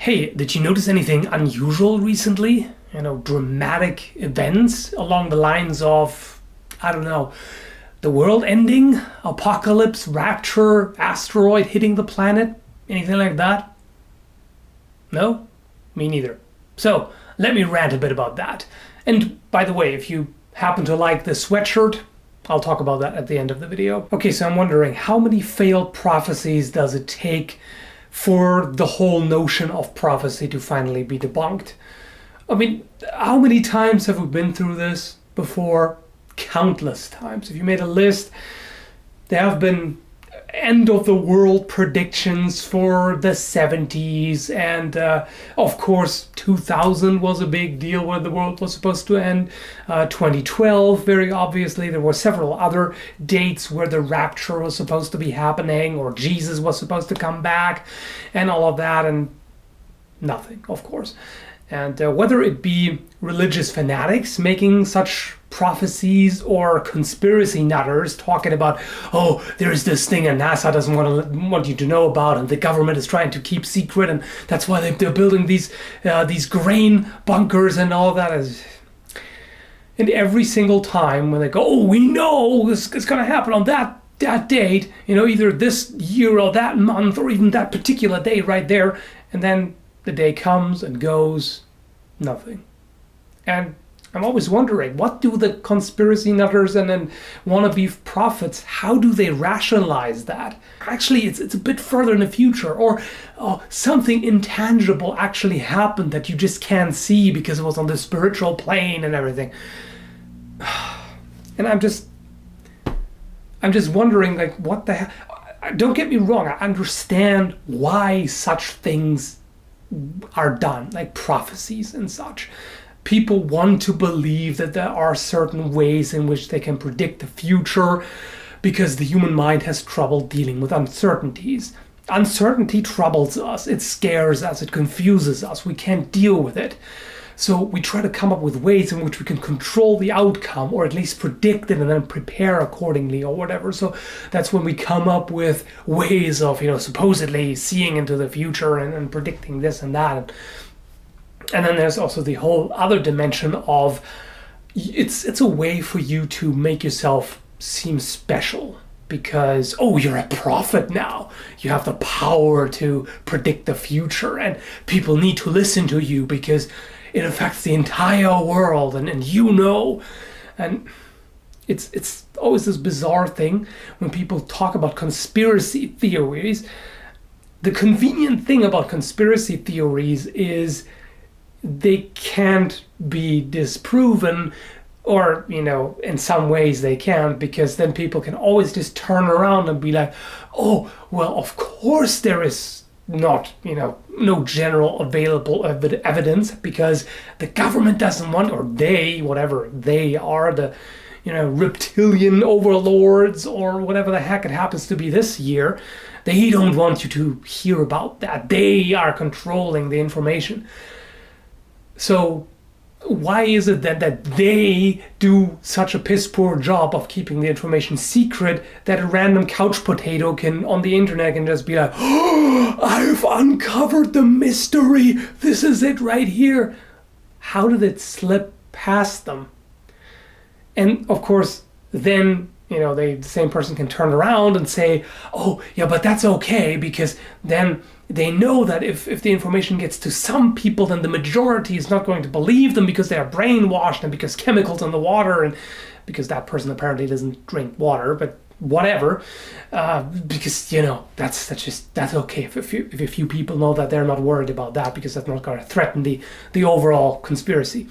Hey, did you notice anything unusual recently? Dramatic events along the lines of, I don't know, the world ending, apocalypse, rapture, asteroid hitting the planet, anything like that? No? Me neither. So, let me rant a bit about that. And by the way, if you happen to like this sweatshirt, I'll talk about that at the end of the video. Okay, so I'm wondering, how many failed prophecies does it take for the whole notion of prophecy to finally be debunked? I mean, how many times have we been through this before? Countless times. If you made a list, there have been end of the world predictions for the 70s, and of course 2000 was a big deal where the world was supposed to end. 2012, very obviously. There were several other dates where the rapture was supposed to be happening, or Jesus was supposed to come back, and all of that, and nothing, of course. And whether it be religious fanatics making such prophecies or conspiracy nutters talking about, oh, there's this thing and NASA doesn't want you to know about, and the government is trying to keep secret, and that's why they're building these grain bunkers and all that. And every single time when they go, oh, we know it's going to happen on that date, either this year or that month or even that particular day right there, and then the day comes and goes, nothing. And I'm always wondering, what do the conspiracy nutters and then wannabe prophets, how do they rationalize that? Actually, it's a bit further in the future, or something intangible actually happened that you just can't see because it was on the spiritual plane and everything. And I'm just wondering, like, what the hell? Don't get me wrong, I understand why such things are done, like prophecies and such. People want to believe that there are certain ways in which they can predict the future because the human mind has trouble dealing with uncertainties. Uncertainty troubles us, it scares us, it confuses us, we can't deal with it. So we try to come up with ways in which we can control the outcome, or at least predict it and then prepare accordingly or whatever. So that's when we come up with ways of, supposedly seeing into the future and predicting this and that. And then there's also the whole other dimension of it's a way for you to make yourself seem special. Because, you're a prophet now. You have the power to predict the future, and people need to listen to you because it affects the entire world, and and it's always this bizarre thing when people talk about conspiracy theories. The convenient thing about conspiracy theories is they can't be disproven, or in some ways they can't, because then people can always just turn around and be like, oh, well, of course there is not, no general available evidence because the government doesn't want, or they, whatever they are, the, reptilian overlords or whatever the heck it happens to be this year, they don't want you to hear about that. They are controlling the information. So why is it that they do such a piss poor job of keeping the information secret that a random couch potato can on the internet can just be like, oh, I've uncovered the mystery, this is it right here? How did it slip past them? And of course then the same person can turn around and say, oh yeah, but that's okay, because then they know that if the information gets to some people, then the majority is not going to believe them because they are brainwashed, and because chemicals in the water, and because that person apparently doesn't drink water, but whatever, because that's okay if a few people know that they're not worried about that, because that's not going to threaten the overall conspiracy.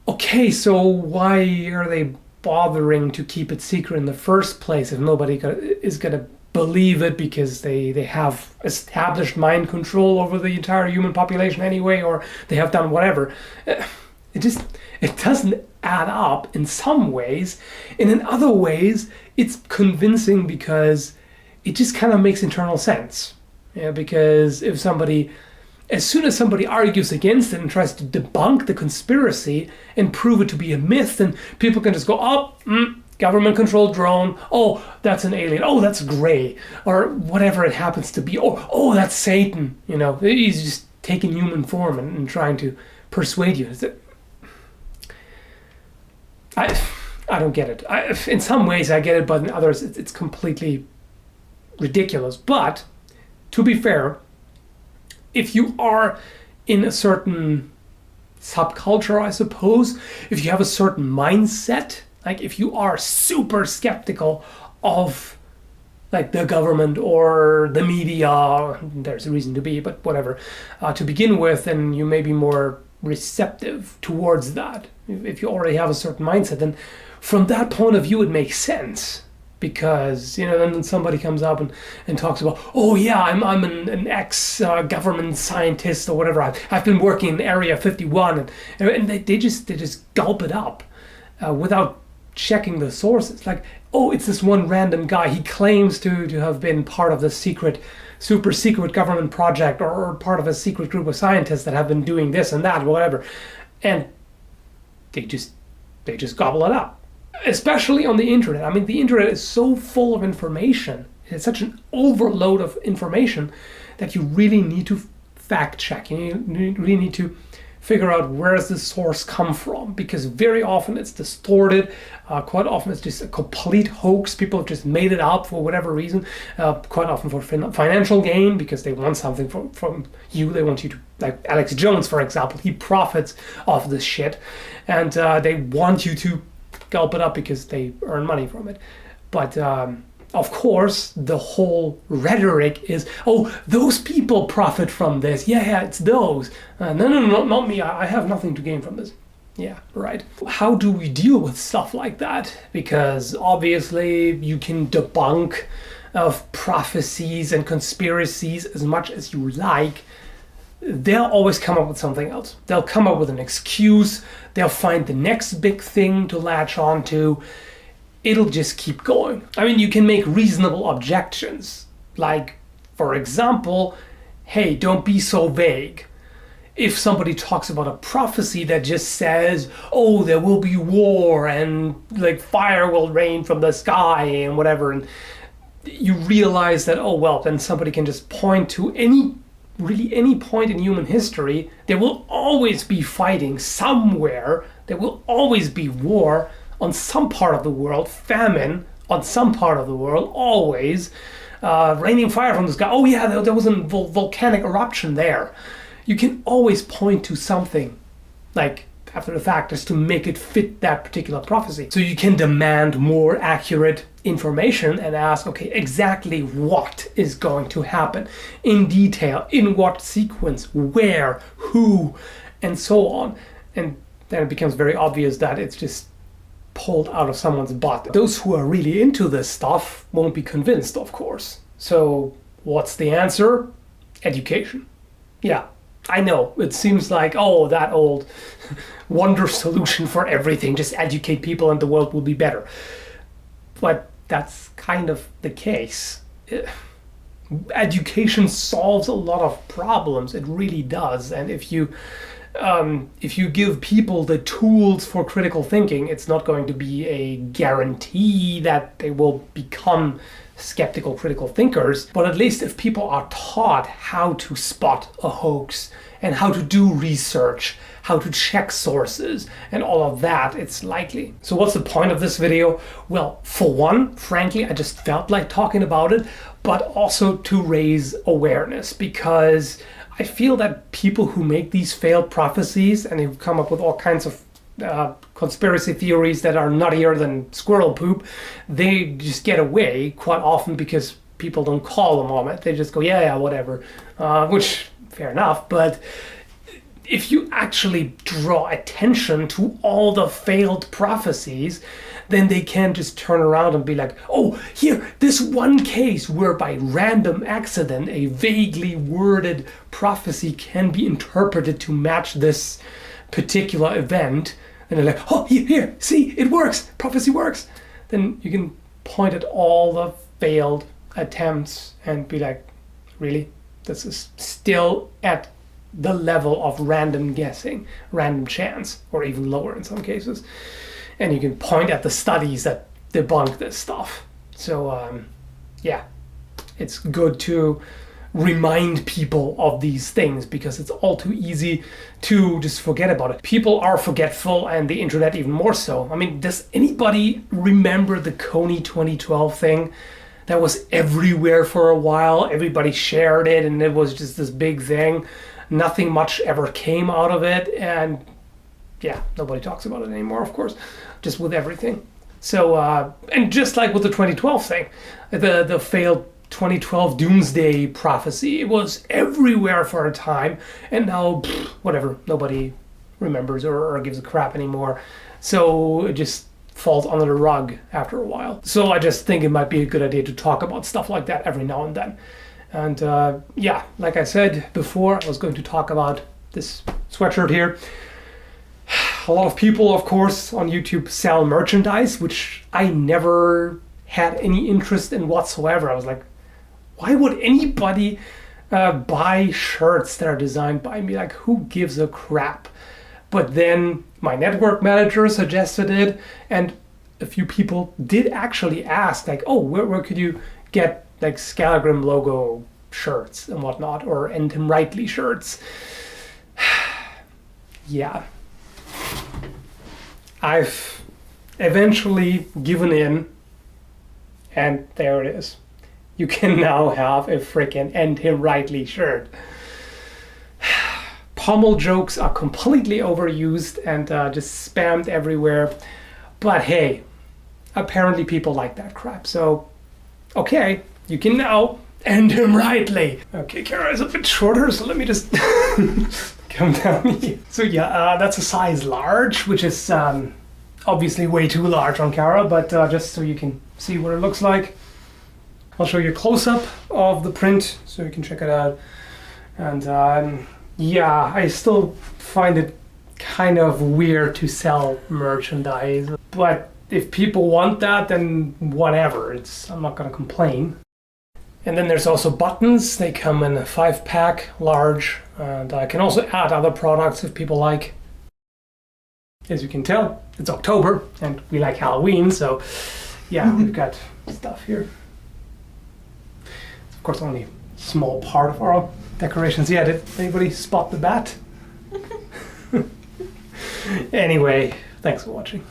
Okay, so why are they bothering to keep it secret in the first place if nobody is going to believe it, because they have established mind control over the entire human population anyway, or they have done whatever? It doesn't add up in some ways, and in other ways it's convincing because it just kind of makes internal sense. Because as soon as somebody argues against it and tries to debunk the conspiracy and prove it to be a myth, then people can just go, government-controlled drone. Oh, that's an alien. Oh, that's gray, or whatever it happens to be. Oh, that's Satan. He's just taking human form and trying to persuade you. I don't get it. In some ways, I get it, but in others, it's completely ridiculous. But to be fair, if you are in a certain subculture, I suppose, if you have a certain mindset, like if you are super skeptical of like the government or the media, there's a reason to be, but whatever, to begin with, then you may be more receptive towards that. If you already have a certain mindset, then from that point of view, it makes sense. Because then somebody comes up and talks about, oh yeah, I'm an ex-government scientist or whatever. I've been working in Area 51, and they just gulp it up without checking the sources. Like, oh, it's this one random guy. He claims to have been part of the super secret government project or part of a secret group of scientists that have been doing this and that, whatever, and they just gobble it up. Especially on the internet. I mean, the internet is so full of information. It's such an overload of information that you really need to fact check. You really need to figure out where does the source come from, because very often it's distorted. Quite often it's just a complete hoax. People have just made it up for whatever reason. Quite often for financial gain, because they want something from you. They want you to, like Alex Jones, for example, he profits off this shit, and they want you to gulp it up because they earn money from it. But of course, the whole rhetoric is, oh, those people profit from this. Yeah, it's those. No, not me. I have nothing to gain from this. Yeah, right. How do we deal with stuff like that? Because obviously you can debunk of prophecies and conspiracies as much as you like. They'll always come up with something else. They'll come up with an excuse. They'll find the next big thing to latch onto. It'll just keep going. I mean, you can make reasonable objections. Like, for example, hey, don't be so vague. If somebody talks about a prophecy that just says, oh, there will be war and like fire will rain from the sky and whatever, and you realize that, oh, well, then somebody can just point to any point in human history. There will always be fighting somewhere. There will always be war on some part of the world, famine on some part of the world, always. Raining fire from the sky. Oh yeah, there was a volcanic eruption there. You can always point to something, like after the fact, just to make it fit that particular prophecy. So you can demand more accurate information and ask, okay, exactly what is going to happen in detail, in what sequence, where, who, and so on. And then it becomes very obvious that it's just pulled out of someone's butt. Those who are really into this stuff won't be convinced, of course. So what's the answer? Education. Yeah, I know, it seems like, oh, that old wonder solution for everything, just educate people and the world will be better. But that's kind of the case. Education solves a lot of problems, it really does. And if you give people the tools for critical thinking, it's not going to be a guarantee that they will become skeptical critical thinkers, but at least if people are taught how to spot a hoax and how to do research, how to check sources and all of that, it's likely. So what's the point of this video? Well, for one, frankly, I just felt like talking about it, but also to raise awareness, because I feel that people who make these failed prophecies and who've come up with all kinds of conspiracy theories that are nuttier than squirrel poop, they just get away quite often because people don't call them on it. They just go, yeah, whatever, which fair enough. But if you actually draw attention to all the failed prophecies, then they can just turn around and be like, oh, here, this one case where by random accident a vaguely worded prophecy can be interpreted to match this particular event. And they're like, oh, here, see, it works, prophecy works. Then you can point at all the failed attempts and be like, really? This is still at the level of random guessing, random chance, or even lower in some cases. And you can point at the studies that debunk this stuff. So yeah, it's good to remind people of these things because it's all too easy to just forget about it. People are forgetful, and the internet even more so. I mean, does anybody remember the Coney 2012 thing? That was everywhere for a while. Everybody shared it, and it was just this big thing. Nothing much ever came out of it, and yeah, nobody talks about it anymore, of course, just with everything. So, and just like with the 2012 thing, the failed 2012 doomsday prophecy, it was everywhere for a time, and now, whatever, nobody remembers or gives a crap anymore. So it just falls under the rug after a while. So I just think it might be a good idea to talk about stuff like that every now and then. And yeah, like I said before, I was going to talk about this sweatshirt here. A lot of people, of course, on YouTube sell merchandise, which I never had any interest in whatsoever. I was like, why would anybody buy shirts that are designed by me? Like, who gives a crap? But then my network manager suggested it, and a few people did actually ask, like, oh, where could you get like Scalagrim logo shirts and whatnot, or End Him Rightly shirts? Yeah. I've eventually given in, and there it is. You can now have a freaking End Him Rightly shirt. Pommel jokes are completely overused and just spammed everywhere. But hey, apparently people like that crap. So, okay, you can now End Him Rightly. Okay, Kara is a bit shorter, so let me just come down here. So yeah, that's a size large, which is obviously way too large on Kara, but just so you can see what it looks like. I'll show you a close-up of the print so you can check it out. And yeah, I still find it kind of weird to sell merchandise, but if people want that, then whatever. I'm not gonna complain. And then there's also buttons. They come in a 5-pack, large, and I can also add other products if people like. As you can tell, it's October, and we like Halloween, so yeah, we've got stuff here. Of course, only a small part of our decorations. Yeah, did anybody spot the bat? Anyway, thanks for watching.